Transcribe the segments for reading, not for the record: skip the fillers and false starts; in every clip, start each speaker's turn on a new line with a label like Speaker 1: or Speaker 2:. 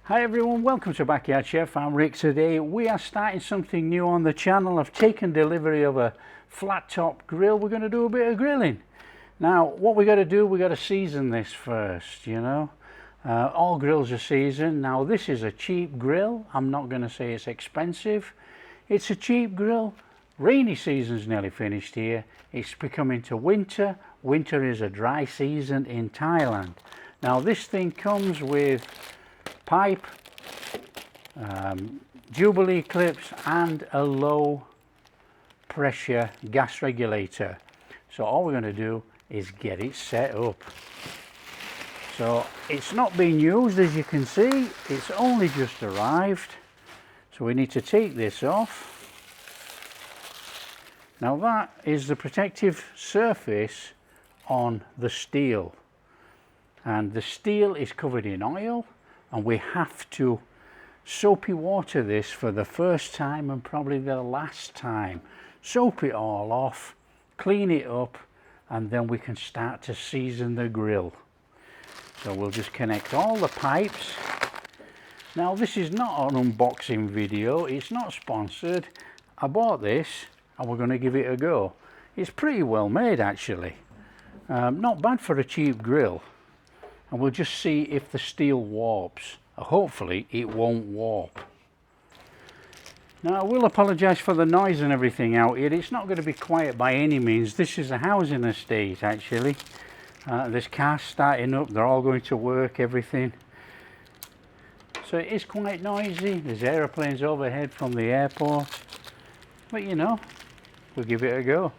Speaker 1: Hi everyone, welcome to Backyard Chef. I'm Rick. Today we are starting something new on the channel. I've taken delivery of a flat top grill. We're going to do a bit of grilling. Now what we got to do, we got to season this first, you know. All grills are seasoned. Now this is a cheap grill. I'm not going to say it's expensive. It's a cheap grill. Rainy season's nearly finished here. It's becoming to winter. Winter is a dry season in Thailand. Now this thing comes with pipe, Jubilee clips and a low pressure gas regulator. So all we're going to do is get it set up. So it's not being used, as you can see. It's only just arrived. So we need to take this off. Now that is the protective surface on the steel, and the steel is covered in oil, and we have to soapy water this for the first time and probably the last time. Soap it all off, clean it up, and then we can start to season the grill. So we'll just connect all the pipes. Now this is not an unboxing video, it's not sponsored. I bought this and we're going to give it a go. It's pretty well made actually. Not bad for a cheap grill. And we'll just see if the steel warps. Hopefully it won't warp. Now I will apologise for the noise and everything out here. It's not going to be quiet by any means. This is a housing estate actually. There's cars starting up, they're all going to work, everything. So it is quite noisy. There's aeroplanes overhead from the airport. But you know, we'll give it a go.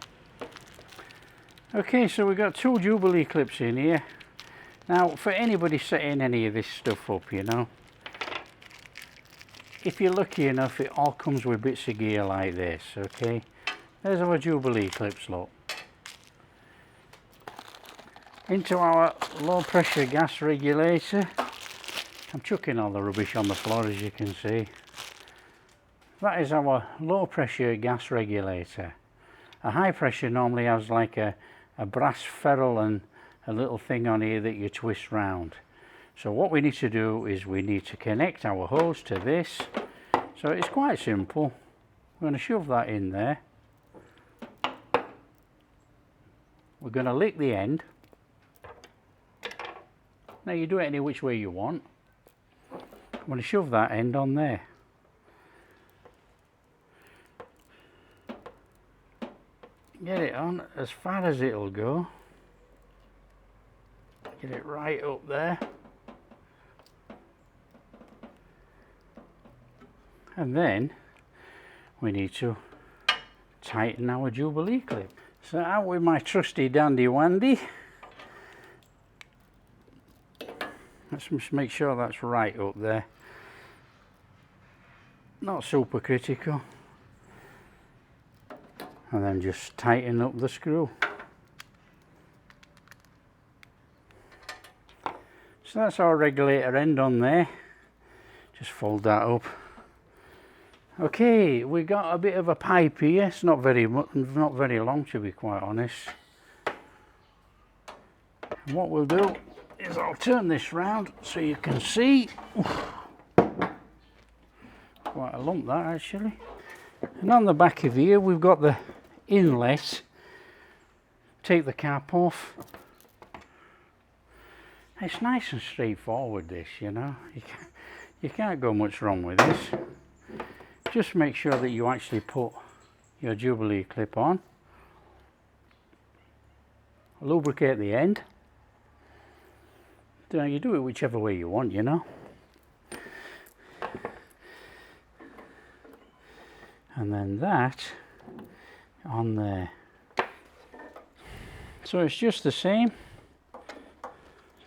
Speaker 1: Okay, so we've got two Jubilee clips in here. Now, for anybody setting any of this stuff up, you know, if you're lucky enough, it all comes with bits of gear like this, okay? There's our Jubilee clips, look. Into our low pressure gas regulator. I'm chucking all the rubbish on the floor, as you can see. That is our low pressure gas regulator. A high pressure normally has like a brass ferrule and a little thing on here that you twist round. So what we need to do is we need to connect our hose to this. So it's quite simple. We're going to shove that in there. We're going to lick the end. Now you do it any which way you want. I'm going to shove that end on there. Get it on as far as it'll go. Get it right up there. And then we need to tighten our Jubilee clip. So out with my trusty dandy wandy. Let's just make sure that's right up there. Not super critical. And then just tighten up the screw. So that's our regulator end on there. Just fold that up. Okay, we got a bit of a pipe here. It's not very long, to be quite honest. And what we'll do is I'll turn this round so you can see. Quite a lump that actually. And on the back of here we've got the inlet. Take the cap off. It's nice and straightforward, this, you know. You can't go much wrong with this. Just make sure that you actually put your Jubilee clip on. Lubricate the end. You do it whichever way you want, you know. And then that on there. So it's just the same.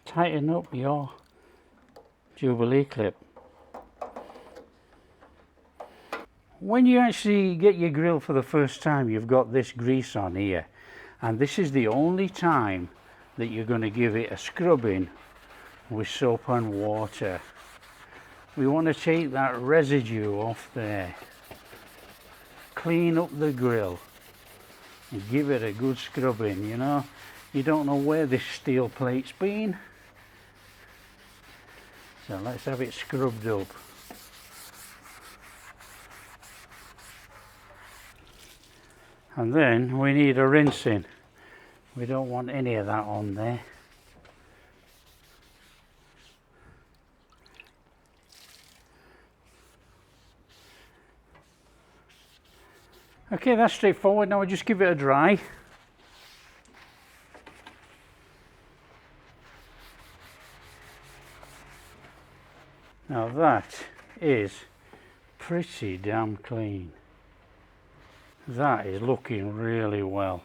Speaker 1: Tighten up your Jubilee clip. When you actually get your grill for the first time, you've got this grease on here, and this is the only time that you're going to give it a scrubbing with soap and water. We want to take that residue off there, clean up the grill and give it a good scrubbing. You know, you don't know where this steel plate's been. So let's have it scrubbed up. And then we need a rinsing. We don't want any of that on there. Okay, that's straightforward. Now we just give it a dry. Now that is pretty damn clean. That is looking really well.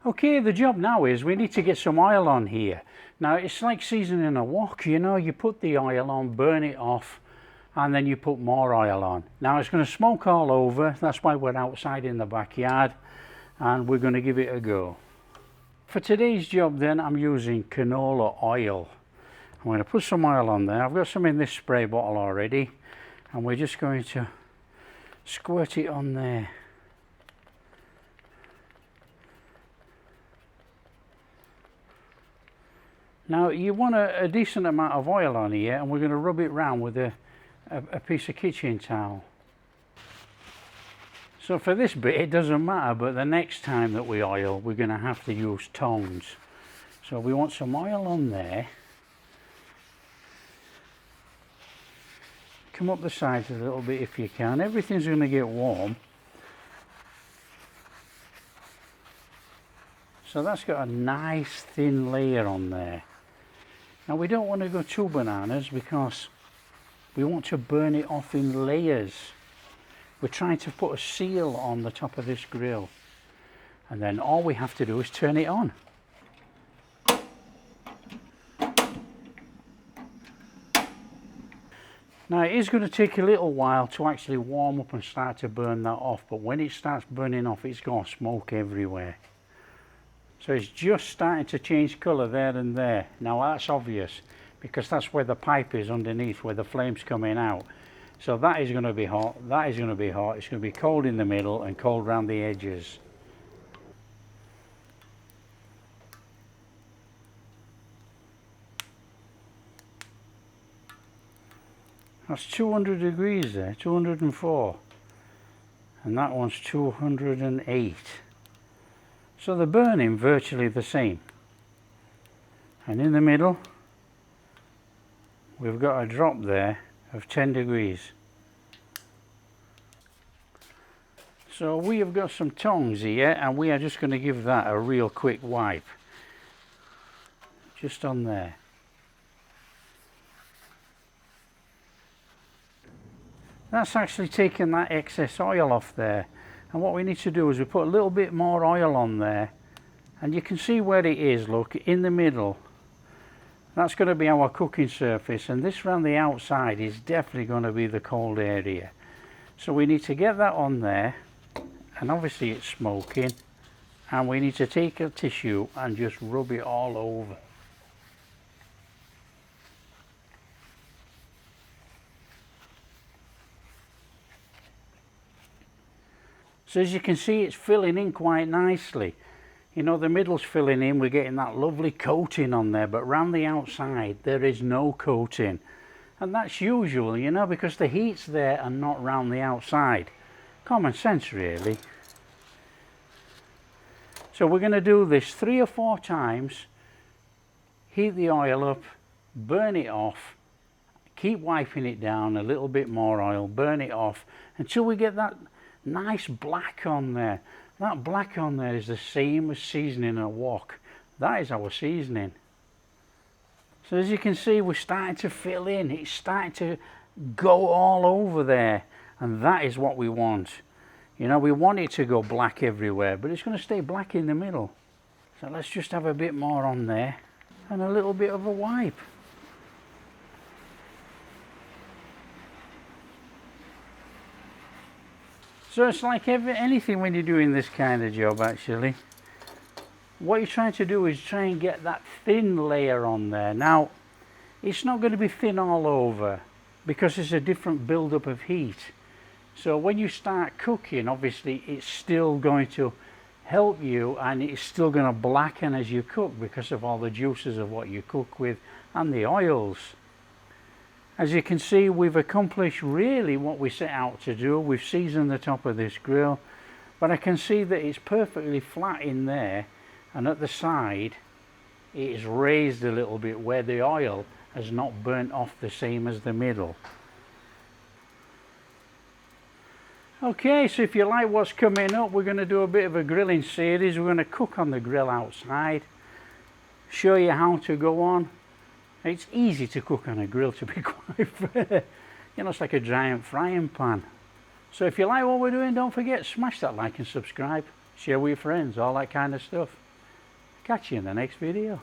Speaker 1: Okay, the job now is we need to get some oil on here. Now it's like seasoning a wok, you know, you put the oil on, burn it off, and then you put more oil on. Now it's going to smoke all over, that's why we're outside in the backyard, and we're going to give it a go. For today's job then, I'm using canola oil. I'm going to put some oil on there. I've got some in this spray bottle already, and we're just going to squirt it on there. Now you want a decent amount of oil on here, and we're going to rub it round with a piece of kitchen towel. So for this bit it doesn't matter, but the next time that we oil we're going to have to use tongs. So we want some oil on there. Come up the sides a little bit if you can. Everything's going to get warm. So that's got a nice thin layer on there. Now we don't want to go too bananas because we want to burn it off in layers. We're trying to put a seal on the top of this grill, and then all we have to do is turn it on. Now it is going to take a little while to actually warm up and start to burn that off, but when it starts burning off it's going to smoke everywhere. So it's just starting to change colour there and there. Now that's obvious because that's where the pipe is underneath, where the flame's coming out. So that is going to be hot, that is going to be hot, it's going to be cold in the middle and cold around the edges. That's 200 degrees there, 204. And that one's 208. So they're burning virtually the same. And in the middle, we've got a drop there of 10 degrees. So we have got some tongs here, and we are just going to give that a real quick wipe. Just on there. That's actually taken that excess oil off there. And what we need to do is we put a little bit more oil on there, and you can see where it is, look, in the middle. That's going to be our cooking surface, and this around the outside is definitely going to be the cold area. So we need to get that on there, and obviously it's smoking, and we need to take a tissue and just rub it all over. So as you can see, it's filling in quite nicely. You know, the middle's filling in, we're getting that lovely coating on there, but round the outside there is no coating. And that's usual, you know, because the heat's there and not round the outside. Common sense really. So we're going to do this 3 or 4 times, heat the oil up, burn it off, keep wiping it down, a little bit more oil, burn it off, until we get that nice black on there. That black on there is the same as seasoning a wok. That is our seasoning. So as you can see, we're starting to fill in. It's starting to go all over there, and that is what we want. You know, we want it to go black everywhere, but it's going to stay black in the middle. So let's just have a bit more on there and a little bit of a wipe. So it's like anything when you're doing this kind of job actually. What you're trying to do is try and get that thin layer on there. Now, it's not going to be thin all over because it's a different build-up of heat. So when you start cooking, obviously it's still going to help you, and it's still going to blacken as you cook because of all the juices of what you cook with and the oils. As you can see, we've accomplished really what we set out to do. We've seasoned the top of this grill, but I can see that it's perfectly flat in there, and at the side it is raised a little bit where the oil has not burnt off the same as the middle. Okay, so if you like what's coming up, we're going to do a bit of a grilling series. We're going to cook on the grill outside, show you how to go on. It's easy to cook on a grill, to be quite fair. You know, it's like a giant frying pan. So if you like what we're doing, don't forget, smash that like and subscribe. Share with your friends, all that kind of stuff. Catch you in the next video.